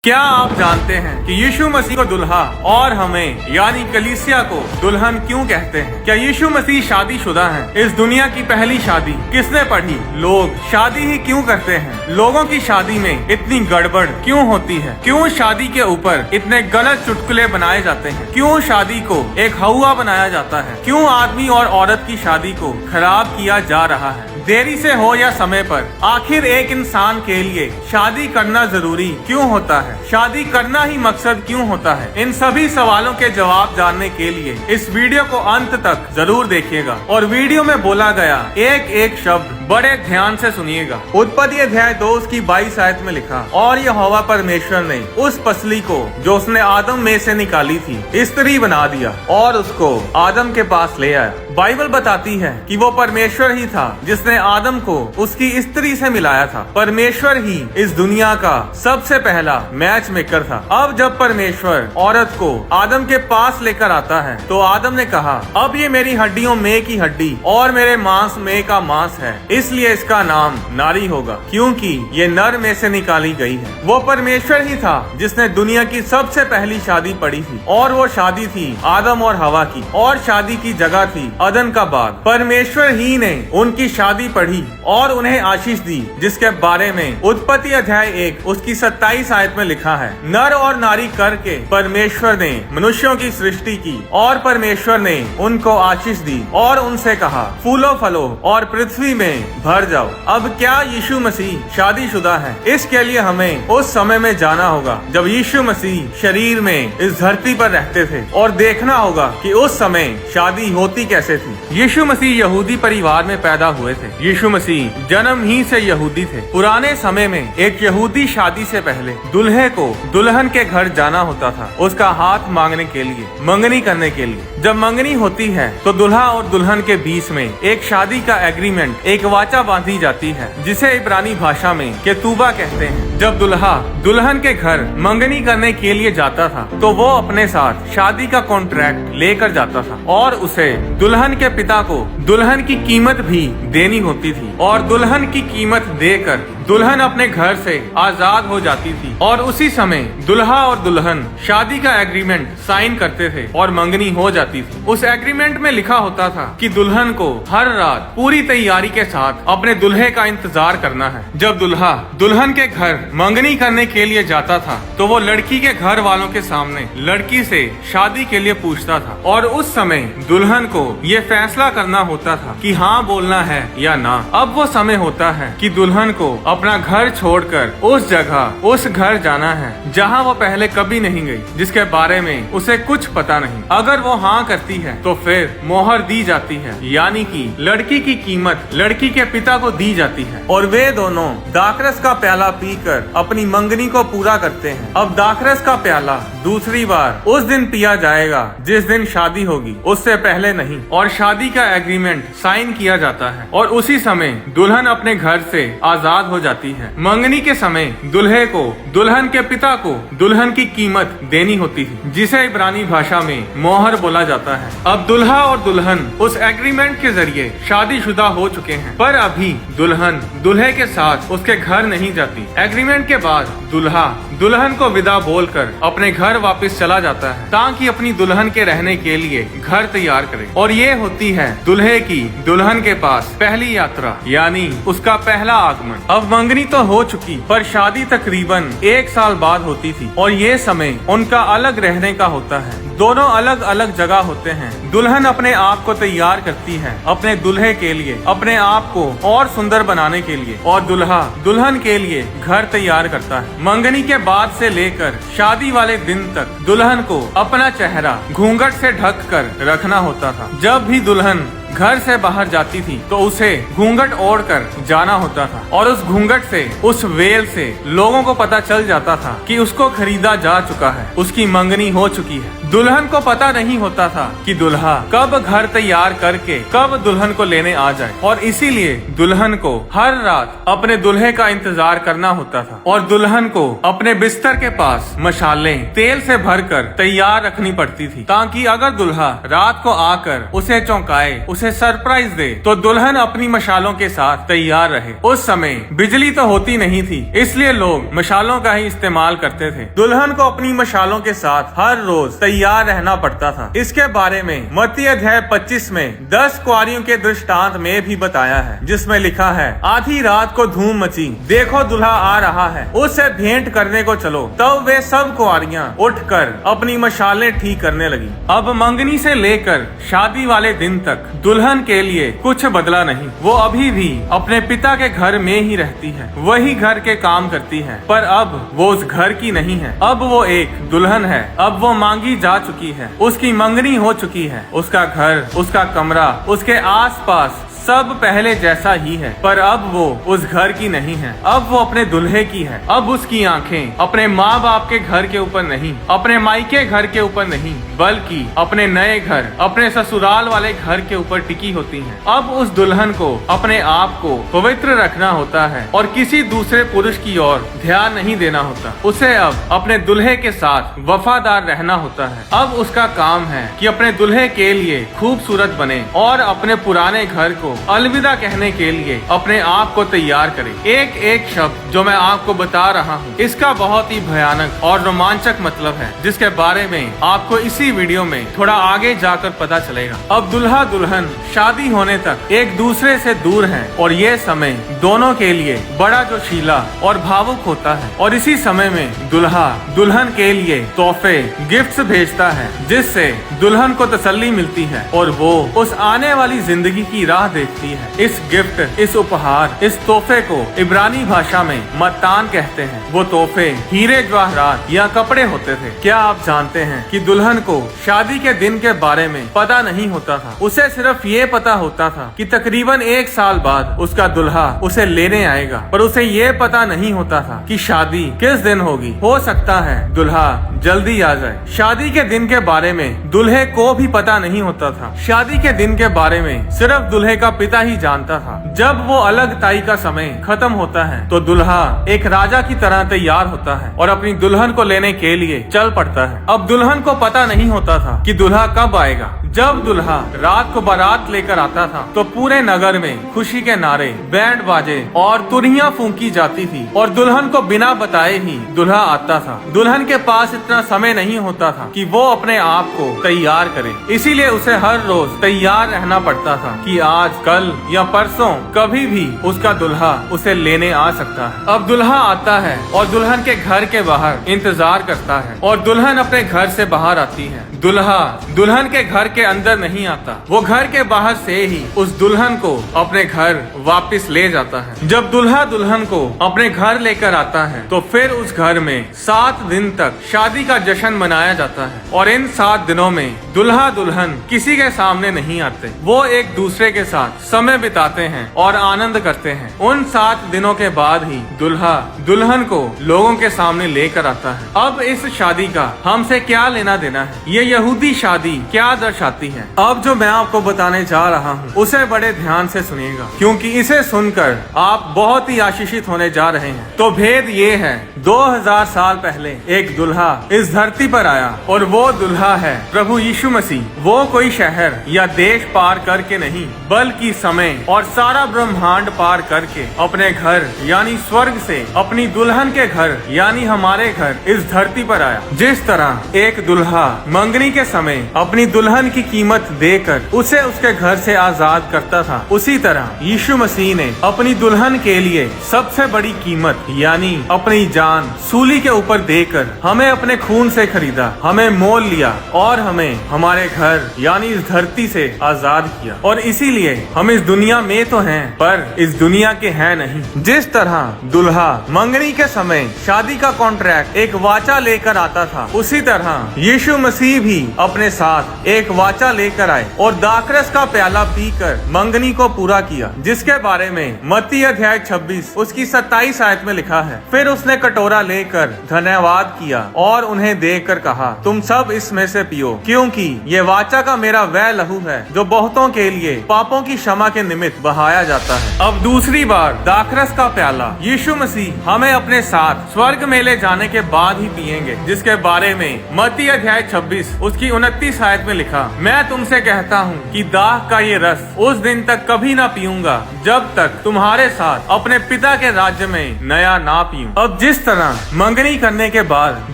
क्या आप जानते हैं कि यीशु मसीह को दुल्हा और हमें यानी कलीसिया को दुल्हन क्यों कहते हैं? क्या यीशु मसीह शादीशुदा हैं? इस दुनिया की पहली शादी किसने पढ़ी? लोग शादी ही क्यों करते हैं? लोगों की शादी में इतनी गड़बड़ क्यों होती है? क्यों शादी के ऊपर इतने गलत चुटकुले बनाए जाते हैं? क्यों शादी को एक हवा बनाया जाता है? क्यों आदमी और औरत की शादी को खराब किया जा रहा है? देरी से हो या समय पर, आखिर एक इंसान के लिए शादी करना जरूरी क्यों होता है? शादी करना ही मकसद क्यों होता है? इन सभी सवालों के जवाब जानने के लिए इस वीडियो को अंत तक जरूर देखिएगा और वीडियो में बोला गया एक एक शब्द बड़े ध्यान से सुनिएगा। उत्पत्ति अध्याय 2 उसकी 22 आयत में लिखा, और यहोवा परमेश्वर ने उस पसली को जो उसने आदम में से निकाली थी स्त्री बना दिया और उसको आदम के पास ले आया। बाइबल बताती है कि वो परमेश्वर ही था जिसने आदम को उसकी स्त्री से मिलाया था। परमेश्वर ही इस दुनिया का सबसे पहला मैच मेकर था। अब जब परमेश्वर औरत को आदम के पास लेकर आता है तो आदम ने कहा, अब ये मेरी हड्डियों में की हड्डी और मेरे मांस में का मांस है, इसलिए इसका नाम नारी होगा, क्योंकि ये नर में से निकाली गई है। वो परमेश्वर ही था जिसने दुनिया की सबसे पहली शादी पढ़ी थी और वो शादी थी आदम और हवा की, और शादी की जगह थी अदन का बाग। परमेश्वर ही ने उनकी शादी पढ़ी और उन्हें आशीष दी, जिसके बारे में उत्पत्ति अध्याय 1 उसकी 27 आयत में लिखा है, नर और नारी करके परमेश्वर ने मनुष्यों की सृष्टि की और परमेश्वर ने उनको आशीष दी और उनसे कहा, फूलो फलो और पृथ्वी में भर जाओ। अब क्या यीशु मसीह शादीशुदा है? इसके लिए हमें उस समय में जाना होगा जब यीशु मसीह शरीर में इस धरती पर रहते थे और देखना होगा कि उस समय शादी होती कैसे थी। यीशु मसीह यहूदी परिवार में पैदा हुए थे। यीशु मसीह जन्म ही से यहूदी थे। पुराने समय में एक यहूदी शादी से पहले दुल्हे को दुल्हन के घर जाना होता था, उसका हाथ मांगने के लिए, मंगनी करने के लिए। जब मंगनी होती है तो दुल्हा और दुल्हन के बीच में एक शादी का एग्रीमेंट, एक वाचा बांधी जाती है, जिसे इब्रानी भाषा में केतुबा कहते हैं। जब दुल्हा दुल्हन के घर मंगनी करने के लिए जाता था तो वो अपने साथ शादी का कॉन्ट्रैक्ट लेकर जाता था और उसे दुल्हन के पिता को दुल्हन की कीमत भी देनी होती थी, और दुल्हन की कीमत देकर दुल्हन अपने घर से आजाद हो जाती थी। और उसी समय दुल्हा और दुल्हन शादी का एग्रीमेंट साइन करते थे और मंगनी हो जाती थी। उस एग्रीमेंट में लिखा होता था कि दुल्हन को हर रात पूरी तैयारी के साथ अपने दुल्हे का इंतजार करना है। जब दुल्हा दुल्हन के घर मंगनी करने के लिए जाता था तो वो लड़की के घर वालों के सामने लड़की से शादी के लिए पूछता था, और उस समय दुल्हन को ये फैसला करना होता था कि हाँ बोलना है या ना। अब वो समय होता है कि दुल्हन को अपना घर छोड़कर उस जगह, उस घर जाना है जहाँ वो पहले कभी नहीं गई, जिसके बारे में उसे कुछ पता नहीं। अगर वो हाँ करती है तो फिर मोहर दी जाती है, यानी कि लड़की की कीमत लड़की के पिता को दी जाती है, और वे दोनों दाखरस का प्याला पीकर अपनी मंगनी को पूरा करते हैं। अब दाखरस का प्याला दूसरी बार उस दिन पिया जाएगा जिस दिन शादी होगी, उससे पहले नहीं। और शादी का एग्रीमेंट साइन किया जाता है और उसी समय दुल्हन अपने घर से आजाद हो जाती है। मंगनी के समय दुल्हे को दुल्हन के पिता को दुल्हन की कीमत देनी होती है, जिसे इब्रानी भाषा में मोहर बोला जाता है। अब दुल्हा और दुल्हन उस एग्रीमेंट के जरिए शादीशुदा हो चुके हैं, पर अभी दुल्हन दुल्हे के साथ उसके घर नहीं जाती। एग्रीमेंट के बाद दुल्हा दुल्हन को विदा बोलकर अपने घर वापस चला जाता है ताकि अपनी दुल्हन के रहने के लिए घर तैयार करे। और ये होती है दुल्हे की दुल्हन के पास पहली यात्रा, यानी उसका पहला आगमन। अब मंगनी तो हो चुकी, पर शादी तकरीबन 1 साल बाद होती थी, और ये समय उनका अलग रहने का होता है। दोनों अलग अलग जगह होते हैं। दुल्हन अपने आप को तैयार करती है अपने दुल्हे के लिए, अपने आप को और सुंदर बनाने के लिए, और दुल्हा दुल्हन के लिए घर तैयार करता है। मंगनी के बाद से लेकर शादी वाले दिन तक दुल्हन को अपना चेहरा घूंघट से ढक कर रखना होता था। जब भी दुल्हन घर से बाहर जाती थी तो उसे घूंघट ओढ़कर जाना होता था, और उस घूंघट से, उस वेल से लोगों को पता चल जाता था कि उसको खरीदा जा चुका है, उसकी मंगनी हो चुकी है। दुल्हन को पता नहीं होता था कि दुल्हा कब घर तैयार करके कब दुल्हन को लेने आ जाए, और इसीलिए दुल्हन को हर रात अपने दुल्हे का इंतजार करना होता था, और दुल्हन को अपने बिस्तर के पास मशालें तेल से भरकर तैयार रखनी पड़ती थी, ताकि अगर दुल्हा रात को आकर उसे चौंकाए, उसे सरप्राइज दे तो दुल्हन अपनी मशालों के साथ तैयार रहे। उस समय बिजली तो होती नहीं थी, इसलिए लोग मशालों का ही इस्तेमाल करते थे। दुल्हन को अपनी मशालों के साथ हर रोज तैयार रहना पड़ता था। इसके बारे में मत्ती अध्याय 25 में 10 कुंवारियों के दृष्टांत में भी बताया है, जिसमें लिखा है, आधी रात को धूम मची, देखो दूल्हा आ रहा है, उससे भेंट करने को चलो। तब वे सब कुंवारियां उठकर अपनी मशालें ठीक करने लगी। अब मंगनी से लेकर शादी वाले दिन तक दुल्हन के लिए कुछ बदला नहीं। वो अभी भी अपने पिता के घर में ही रहती है, वही घर के काम करती है, पर अब वो उस घर की नहीं है। अब वो एक दुल्हन है। अब वो मांगी जा चुकी है, उसकी मंगनी हो चुकी है। उसका घर, उसका कमरा, उसके आसपास सब पहले जैसा ही है, पर अब वो उस घर की नहीं है। अब वो अपने दुल्हे की है। अब उसकी आंखें अपने माँ बाप के घर के ऊपर नहीं, अपने मायके घर के ऊपर नहीं, बल्कि अपने नए घर, अपने ससुराल वाले घर के ऊपर टिकी होती हैं। अब उस दुल्हन को अपने आप को पवित्र रखना होता है और किसी दूसरे पुरुष की ओर ध्यान नहीं देना होता। उसे अब अपने दुल्हे के साथ वफादार रहना होता है। अब उसका काम है कि अपने दुल्हे के लिए खूबसूरत बने और अपने पुराने घर को अलविदा कहने के लिए अपने आप को तैयार करें। एक एक शब्द जो मैं आपको बता रहा हूँ, इसका बहुत ही भयानक और रोमांचक मतलब है, जिसके बारे में आपको इसी वीडियो में थोड़ा आगे जाकर पता चलेगा। अब दुल्हा दुल्हन शादी होने तक एक दूसरे से दूर हैं और ये समय दोनों के लिए बड़ा जोशीला और भावुक होता है। और इसी समय में दुल्हा दुल्हन के लिए तोहफे, गिफ्ट्स भेजता है, जिससे दुल्हन को तसल्ली मिलती है और वो उस आने वाली जिंदगी की राह देखती है। इस गिफ्ट, इस उपहार, इस तोहफे को इब्रानी भाषा में मत्तान कहते हैं। वो तोहफे हीरे जवाहरात या कपड़े होते थे। क्या आप जानते हैं कि दुल्हन को शादी के दिन के बारे में पता नहीं होता था। उसे सिर्फ ये पता होता था कि तकरीबन 1 साल बाद उसका दुल्हा उसे लेने आएगा, पर उसे ये पता नहीं होता था कि शादी किस दिन होगी। हो सकता है दुल्हा जल्दी आ जाए। शादी के दिन के बारे में दुल्हे को भी पता नहीं होता था। शादी के दिन के बारे में सिर्फ दुल्हे का पिता ही जानता था। जब वो अलग ताई का समय खत्म होता है तो दुल्हा एक राजा की तरह तैयार होता है और अपनी दुल्हन को लेने के लिए चल पड़ता है। अब दुल्हन को पता नहीं होता था कि दुल्हा कब आएगा। जब दुल्हा रात को बारात लेकर आता था तो पूरे नगर में खुशी के नारे, बैंड बाजे और तुरहियां फूंकी जाती थी और दुल्हन को बिना बताए ही दुल्हा आता था। दुल्हन के पास इतना समय नहीं होता था कि वो अपने आप को तैयार करे, इसीलिए उसे हर रोज तैयार रहना पड़ता था कि आज, कल या परसों कभी भी उसका दुल्हा उसे लेने आ सकता है। अब दुल्हा आता है और दुल्हन के घर के बाहर इंतजार करता है और दुल्हन अपने घर से बाहर आती है। दुल्हा दुल्हन के घर के अंदर नहीं आता, वो घर के बाहर से ही उस दुल्हन को अपने घर वापस ले जाता है। जब दुल्हा दुल्हन को अपने घर लेकर आता है तो फिर उस घर में 7 दिन तक शादी का जश्न मनाया जाता है और इन 7 दिनों में दुल्हा दुल्हन किसी के सामने नहीं आते। वो एक दूसरे के साथ समय बिताते हैं और आनंद करते हैं। उन 7 दिनों के बाद ही दुल्हा दुल्हन को लोगों के सामने लेकर आता है। अब इस शादी का हमसे क्या लेना देना है? ये यहूदी शादी क्या दर्शाती है? अब जो मैं आपको बताने जा रहा हूँ उसे बड़े ध्यान से सुनिएगा, क्योंकि इसे सुनकर आप बहुत ही आशीषित होने जा रहे हैं। तो भेद ये है, 2000 साल पहले एक दुल्हा इस धरती पर आया और वो दुल्हा है प्रभु यीशु मसीह। वो कोई शहर या देश पार करके नहीं, बल्कि समय और सारा ब्रह्मांड पार करके अपने घर यानी स्वर्ग से अपनी दुल्हन के घर यानी हमारे घर इस धरती पर आया। जिस तरह एक दुल्हा मंगनी के समय अपनी दुल्हन की कीमत देकर उसे उसके घर से आजाद करता था, उसी तरह यीशु मसीह ने अपनी दुल्हन के लिए सबसे बड़ी कीमत यानी अपनी जान सूली के ऊपर देकर हमें अपने खून से खरीदा, हमें मोल लिया और हमें हमारे घर यानी इस धरती से आजाद किया। और इसीलिए हम इस दुनिया में तो हैं, पर इस दुनिया के हैं नहीं। जिस तरह दुल्हा मंगनी के समय शादी का कॉन्ट्रैक्ट एक वाचा लेकर आता था, उसी तरह यीशु मसीह भी अपने साथ एक वाचा लेकर आए और दाखरस का प्याला पीकर मंगनी को पूरा किया, जिसके बारे में मत्ती अध्याय 26 उसकी 27 आयत में लिखा है। फिर उसने कटोरा लेकर धन्यवाद किया और उन्हें देकर कहा, तुम सब इसमें से पियो, क्योंकि ये वाचा का मेरा वह लहू है जो बहुतों के लिए पापों की क्षमा के निमित्त बहाया जाता है। अब दूसरी बार दाखरस का प्याला यीशु मसीह हमें अपने साथ स्वर्ग में ले जाने के बाद ही पिएंगे, जिसके बारे में मत्ती अध्याय 26 उसकी 29 आयत में लिखा, मैं तुमसे कहता हूँ कि दाख का ये रस उस दिन तक कभी ना पीऊंगा जब तक तुम्हारे साथ अपने पिता के राज्य में नया ना पीऊं। अब जिस तरह मंगनी करने के बाद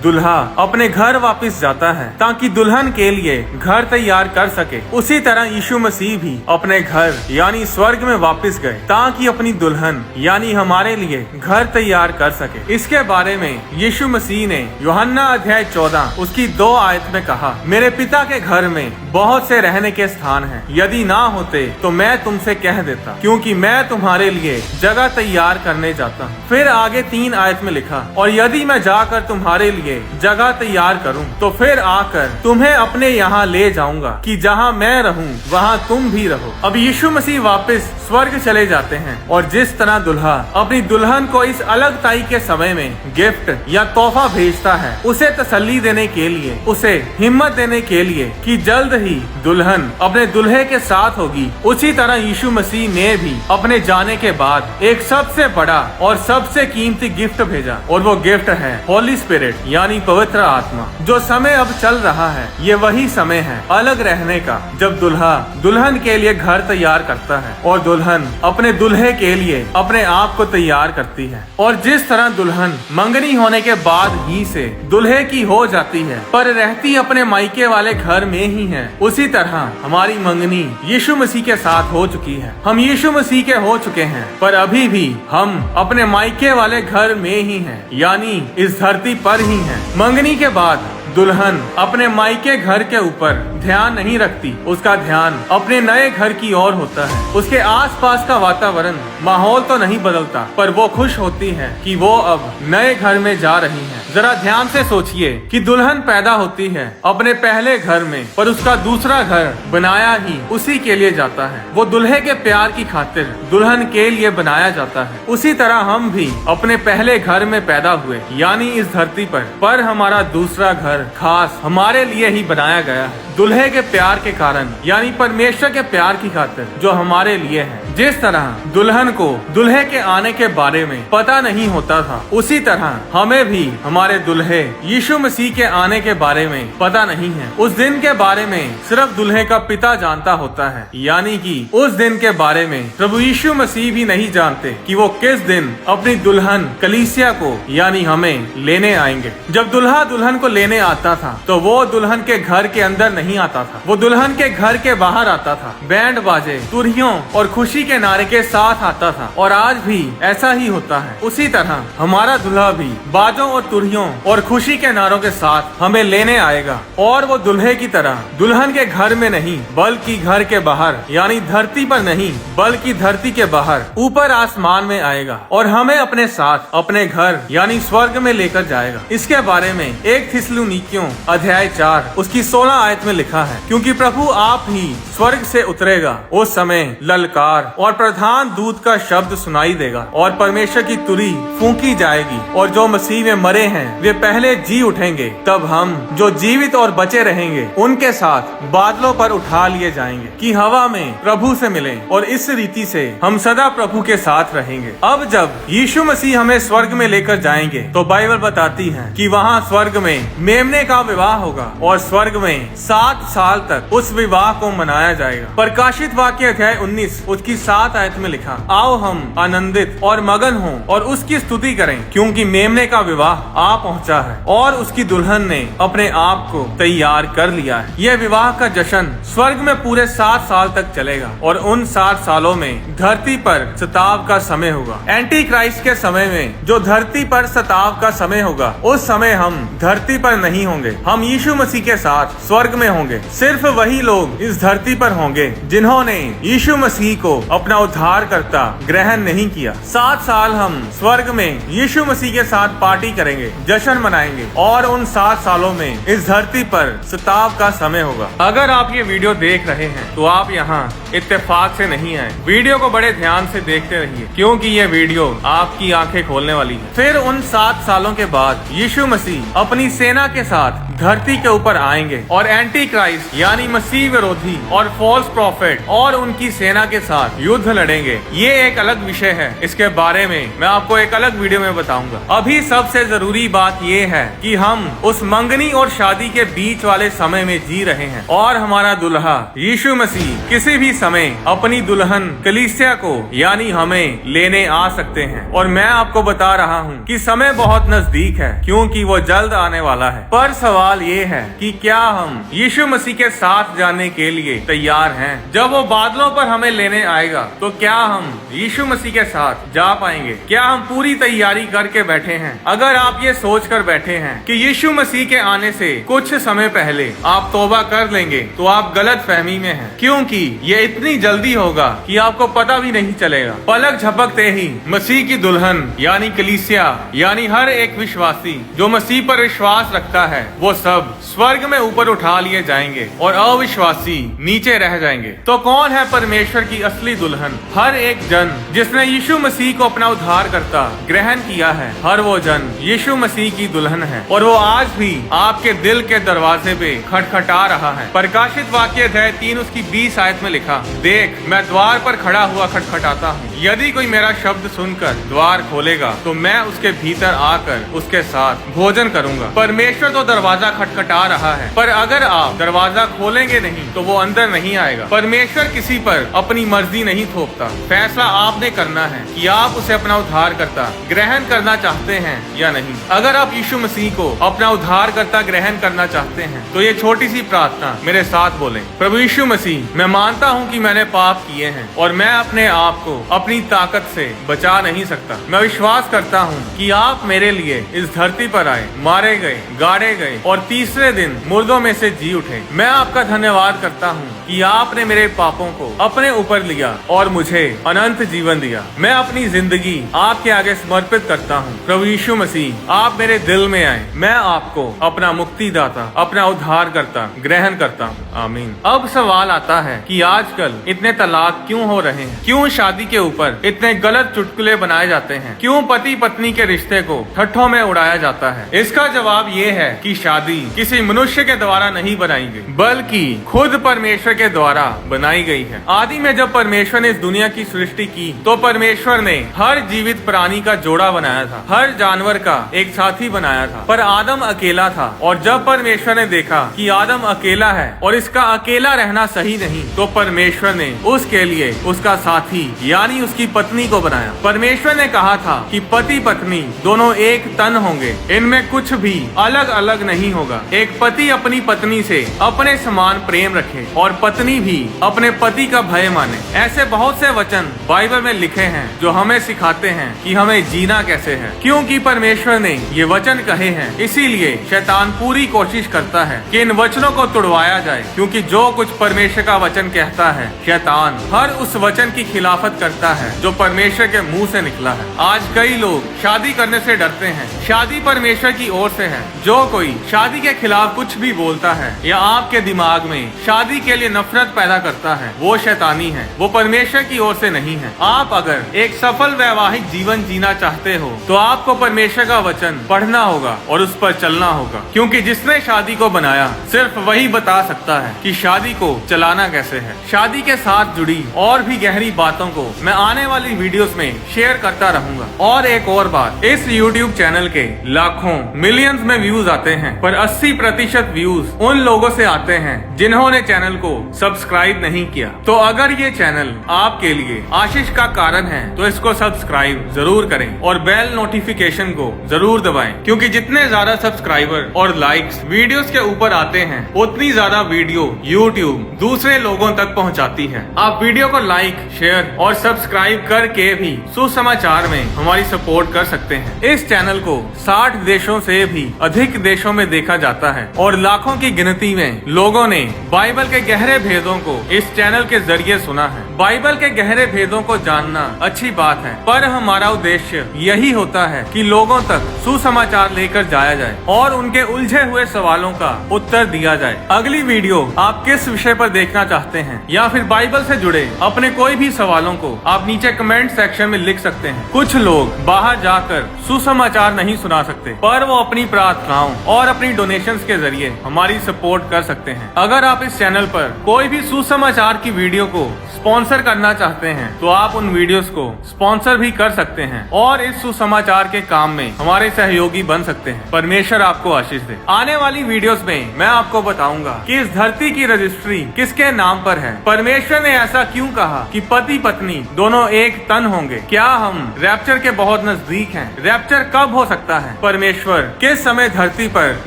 दुल्हा अपने घर वापस जाता है ताकि दुल्हन के लिए घर तैयार कर सके, उसी तरह यीशु मसीह भी अपने घर यानी स्वर्ग में वापस गए ताकि अपनी दुल्हन यानी हमारे लिए घर तैयार कर सके। इसके बारे में यीशु मसीह ने यूहन्ना अध्याय 14 उसकी 2 आयत में कहा, मेरे पिता के घर में बहुत से रहने के स्थान हैं, यदि ना होते तो मैं तुमसे कह देता, क्योंकि मैं तुम्हारे लिए जगह तैयार करने जाता हूँ। फिर आगे 3 आयत में लिखा, और यदि मैं जाकर तुम्हारे लिए जगह तैयार करूँ तो फिर आकर तुम्हें अपने यहाँ ले जाऊंगा कि जहाँ मैं रहूँ वहाँ तुम भी रहो। अब यीशु मसीह वापस स्वर्ग चले जाते हैं और जिस तरह दुल्हा अपनी दुल्हन को इस अलग ताई के समय में गिफ्ट या तोहफा भेजता है, उसे तसल्ली देने के लिए, उसे हिम्मत देने के लिए कि जल्द ही दुल्हन अपने दुल्हे के साथ होगी, उसी तरह यीशु मसीह ने भी अपने जाने के बाद एक सबसे बड़ा और सबसे कीमती गिफ्ट भेजा, और वो गिफ्ट है होली स्पिरिट यानी पवित्र आत्मा। जो समय अब चल रहा है ये वही समय है अलग रहने का, जब दुल्हा दुल्हन के लिए घर तैयार करता है और दुल्हन अपने दुल्हे के लिए अपने आप को तैयार करती है। और जिस तरह दुल्हन मंगनी होने के बाद ही से दुल्हे की हो जाती है पर रहती अपने मायके वाले घर में ही है, उसी तरह हमारी मंगनी यीशु मसीह के साथ हो चुकी है। हम यीशु मसीह के हो चुके हैं पर अभी भी हम अपने मायके वाले घर में ही हैं, यानी इस धरती पर ही हैं। मंगनी के बाद दुल्हन अपने मायके घर के ऊपर ध्यान नहीं रखती, उसका ध्यान अपने नए घर की ओर होता है। उसके आसपास का वातावरण माहौल तो नहीं बदलता पर वो खुश होती है कि वो अब नए घर में जा रही है। जरा ध्यान से सोचिए कि दुल्हन पैदा होती है अपने पहले घर में पर उसका दूसरा घर बनाया ही उसी के लिए जाता है। वो दुल्हे के प्यार की खातिर दुल्हन के लिए बनाया जाता है। उसी तरह हम भी अपने पहले घर में पैदा हुए यानी इस धरती पर हमारा दूसरा घर खास हमारे लिए ही बनाया गया है, दुल्हे के प्यार के कारण यानी परमेश्वर के प्यार की खातिर जो हमारे लिए है। जिस तरह दुल्हन को दुल्हे के आने के बारे में पता नहीं होता था, उसी तरह हमें भी हमारे दुल्हे यीशु मसीह के आने के बारे में पता नहीं है। उस दिन के बारे में सिर्फ दुल्हे का पिता जानता होता है, यानी कि उस दिन के बारे में प्रभु यीशु मसीह भी नहीं जानते कि वो किस दिन अपनी दुल्हन कलीसिया को यानी हमें लेने आएंगे। जब दुल्हा दुल्हन को लेने आता था तो वो दुल्हन के घर के अंदर नहीं आता था, वो दुल्हन के घर के बाहर आता था, बैंड बाजे, तुरहियों और खुशी के नारे के साथ आता था। और आज भी ऐसा ही होता है। उसी तरह हमारा दुल्हा भी बाजों और तुरहियों और खुशी के नारों के साथ हमें लेने आएगा, और वो दुल्हे की तरह दुल्हन के घर में नहीं बल्कि घर के बाहर यानी धरती पर नहीं बल्कि धरती के बाहर ऊपर आसमान में आएगा और हमें अपने साथ अपने घर यानी स्वर्ग में लेकर जाएगा। इसके बारे में 1 थिस्सलुनीकियों अध्याय 4 उसकी 16 आयत में लिखा है, क्योंकि प्रभु आप ही स्वर्ग से उतरेगा, उस समय ललकार और प्रधान दूत का शब्द सुनाई देगा और परमेश्वर की तुरी फूंकी जाएगी, और जो मसीह में मरे हैं वे पहले जी उठेंगे। तब हम जो जीवित और बचे रहेंगे उनके साथ बादलों पर उठा लिए जाएंगे कि हवा में प्रभु से मिलें, और इस रीति से हम सदा प्रभु के साथ रहेंगे। अब जब यीशु मसीह हमें स्वर्ग में लेकर जाएंगे तो बाइबल बताती है कि वहाँ स्वर्ग में मेमने का विवाह होगा और स्वर्ग में 7 साल तक उस विवाह को मनाया जाएगा। प्रकाशित वाक्य अध्याय 19 उसकी 7 आयत में लिखा, आओ हम आनंदित और मगन हों और उसकी स्तुति करें, क्योंकि मेमने का विवाह आ पहुंचा है और उसकी दुल्हन ने अपने आप को तैयार कर लिया है। यह विवाह का जश्न स्वर्ग में पूरे 7 साल तक चलेगा और उन 7 सालों में धरती पर सताव का समय होगा। एंटी क्राइस्ट के समय में जो धरती पर सताव का समय होगा, उस समय हम धरती पर नहीं होंगे, हम यीशु मसीह के साथ स्वर्ग में होंगे। सिर्फ वही लोग इस धरती पर होंगे जिन्होंने यीशु मसीह को अपना उद्धारकर्ता ग्रहण नहीं किया। 7 साल हम स्वर्ग में यीशु मसीह के साथ पार्टी करेंगे, जश्न मनाएंगे, और उन 7 सालों में इस धरती पर सताव का समय होगा। अगर आप ये वीडियो देख रहे हैं तो आप यहाँ इत्तेफाक से नहीं आए, वीडियो को बड़े ध्यान से देखते रहिए, क्योंकि ये वीडियो आपकी आंखें खोलने वाली है। फिर उन 7 सालों के बाद यीशु मसीह अपनी सेना के साथ धरती के ऊपर आएंगे और एंटी क्राइस्ट यानी मसीह विरोधी और फॉल्स प्रॉफिट और उनकी सेना के साथ युद्ध लड़ेंगे, ये एक अलग विषय है। इसके बारे में मैं आपको एक अलग वीडियो में बताऊंगा। अभी सबसे जरूरी बात ये है कि हम उस मंगनी और शादी के बीच वाले समय में जी रहे हैं और हमारा दुल्हा यीशु मसीह किसी भी समय अपनी दुल्हन कलीसिया को यानी हमें लेने आ सकते हैं। और मैं आपको बता रहा हूँ कि समय बहुत नजदीक है, क्योंकि वो जल्द आने वाला है। पर सवाल ये है कि क्या हम यीशु मसीह के साथ जाने के लिए तैयार हैं? जब वो बादलों पर हमें लेने आएगा तो क्या हम यीशु मसीह के साथ जा पाएंगे? क्या हम पूरी तैयारी करके बैठे हैं? अगर आप ये सोच कर बैठे हैं कि यीशु मसीह के आने से कुछ समय पहले आप तौबा कर लेंगे तो आप गलत फहमी में हैं, क्योंकि ये इतनी जल्दी होगा कि आपको पता भी नहीं चलेगा। पलक झपकते ही मसीह की दुल्हन यानी कलीसिया यानी हर एक विश्वासी जो मसीह पर विश्वास रखता है वो सब स्वर्ग में ऊपर उठा लिए जाएंगे और अविश्वासी नीचे रह जाएंगे। तो कौन है परमेश्वर की असली दुल्हन? हर एक जन जिसने यीशु मसीह को अपना उद्धारकर्ता ग्रहण किया है, हर वो जन यीशु मसीह की दुल्हन है और वो आज भी आपके दिल के दरवाजे पे खटखटा रहा है। प्रकाशित वाक्य अध्याय 3 उसकी 20 आयत में लिखा, देख मैं द्वार पर खड़ा हुआ खटखटाता हूँ, यदि कोई मेरा शब्द सुनकर द्वार खोलेगा तो मैं उसके भीतर आकर उसके साथ भोजन करूंगा। परमेश्वर तो दरवाजा खटखटा रहा है, पर अगर आप दरवाजा खोलेंगे नहीं तो वो अंदर नहीं आएगा। परमेश्वर किसी पर अपनी मर्जी नहीं थोपता। फैसला आपने करना है कि आप उसे अपना उद्धारकर्ता ग्रहण करना चाहते हैं या नहीं। अगर आप यीशु मसीह को अपना उद्धारकर्ता ग्रहण करना चाहते हैं तो ये छोटी सी प्रार्थना मेरे साथ बोलें। प्रभु यीशु मसीह, मैं मानता हूँ कि मैंने पाप किए हैं और मैं अपने आप को अपनी ताकत से बचा नहीं सकता। मैं विश्वास करता हूँ कि आप मेरे लिए इस धरती पर आए, मारे गए, गाड़े गए और तीसरे दिन मुर्दों में से जी उठे। मैं आपका धन्यवाद करता हूँ कि आपने मेरे पापों को अपने ऊपर लिया और मुझे अनंत जीवन दिया। मैं अपनी जिंदगी आपके आगे समर्पित करता हूँ। प्रभु यीशु मसीह, आप मेरे दिल में आए। मैं आपको अपना मुक्तिदाता, अपना उद्धारकर्ता ग्रहण करता हूँ। आमीन। अब सवाल आता है कि आजकल इतने तलाक क्यों हो रहे हैं? क्यों शादी के ऊपर इतने गलत चुटकुले बनाए जाते हैं? क्यों पति पत्नी के रिश्ते को ठट्ठों में उड़ाया जाता है? इसका जवाब ये है कि शादी किसी मनुष्य के द्वारा नहीं बनाई गई, बल्कि खुद परमेश्वर के द्वारा बनाई गई है। आदि में जब परमेश्वर ने इस दुनिया की सृष्टि की तो परमेश्वर ने हर जीवित प्राणी का जोड़ा बनाया था, हर जानवर का एक साथी बनाया था, पर आदम अकेला था। और जब परमेश्वर ने देखा कि आदम अकेला है और इसका अकेला रहना सही नहीं, तो परमेश्वर ने उसके लिए उसका साथी यानी उसकी पत्नी को बनाया। परमेश्वर ने कहा था कि पति पत्नी दोनों एक तन होंगे, इनमें कुछ भी अलग अलग नहीं होगा। एक पति अपनी पत्नी से अपने समान प्रेम रखे और पत्नी भी अपने पति का भय माने। ऐसे बहुत से वचन बाइबल में लिखे हैं जो हमें सिखाते हैं कि हमें जीना कैसे है। क्योंकि परमेश्वर ने ये वचन कहे हैं, इसीलिए शैतान पूरी कोशिश करता है कि इन वचनों को तुड़वाया जाए, क्योंकि जो कुछ परमेश्वर का वचन कहता है, शैतान हर उस वचन की खिलाफत करता है जो परमेश्वर के मुंह से निकला है। आज कई लोग शादी करने से डरते हैं। शादी परमेश्वर की ओर से है। जो कोई शादी के खिलाफ कुछ भी बोलता है या आपके दिमाग में शादी के लिए नफरत पैदा करता है, वो शैतानी है, वो परमेश्वर की ओर से नहीं है। आप अगर एक सफल वैवाहिक जीवन जीना चाहते हो तो आपको परमेश्वर का वचन पढ़ना होगा और उस पर चलना होगा, क्योंकि जिसने शादी को बनाया सिर्फ वही बता सकता है कि शादी को चलाना कैसे है। शादी के साथ जुड़ी और भी गहरी बातों को मैं आने वाली वीडियोस में शेयर करता रहूंगा। और एक और बात, इस YouTube चैनल के लाखों मिलियंस में व्यूज आते हैं, पर 80% व्यूज उन लोगों से आते हैं जिन्होंने चैनल को सब्सक्राइब नहीं किया। तो अगर ये चैनल आपके लिए आशीष का कारण है तो इसको सब्सक्राइब जरूर करें और बेल नोटिफिकेशन को जरूर दबाएं, क्योंकि जितने ज्यादा सब्सक्राइबर और लाइक्स वीडियोस के ऊपर आते हैं उतनी ज्यादा वीडियो YouTube दूसरे लोगों तक पहुंचाती है। आप वीडियो को लाइक, शेयर और सब्सक्राइब करके भी सुसमाचार में हमारी सपोर्ट कर सकते हैं। इस चैनल को 60 देशों से भी अधिक देशों में देखा जाता है और लाखों की गिनती में लोगों ने बाइबल के गहरे भेदों को इस चैनल के जरिए सुना है। बाइबल के गहरे भेदों को जानना अच्छी बात है, पर हमारा उद्देश्य यही होता है कि लोगों तक सुसमाचार लेकर जाया जाए और उनके उलझे हुए सवालों का उत्तर दिया जाए। अगली वीडियो आप किस विषय पर देखना चाहते हैं या फिर बाइबल से जुड़े अपने कोई भी सवालों को आप नीचे कमेंट सेक्शन में लिख सकते हैं। कुछ लोग बाहर जाकर सुसमाचार नहीं सुना सकते, पर वो अपनी प्रार्थनाओं और अपनी डोनेशंस के जरिए हमारी सपोर्ट कर सकते हैं। अगर आप इस चैनल पर कोई भी सुसमाचार की वीडियो को स्पॉन्सर स्पॉन्सर करना चाहते हैं तो आप उन वीडियोस को स्पॉन्सर भी कर सकते हैं और इस सुसमाचार के काम में हमारे सहयोगी बन सकते हैं। परमेश्वर आपको आशीष दे। आने वाली वीडियोस में मैं आपको बताऊंगा कि इस धरती की रजिस्ट्री किसके नाम पर है, परमेश्वर ने ऐसा क्यों कहा कि पति पत्नी दोनों एक तन होंगे, क्या हम रैप्चर के बहुत नजदीक हैं, रैप्चर कब हो सकता है, परमेश्वर किस समय धरती पर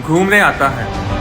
घूमने आता है।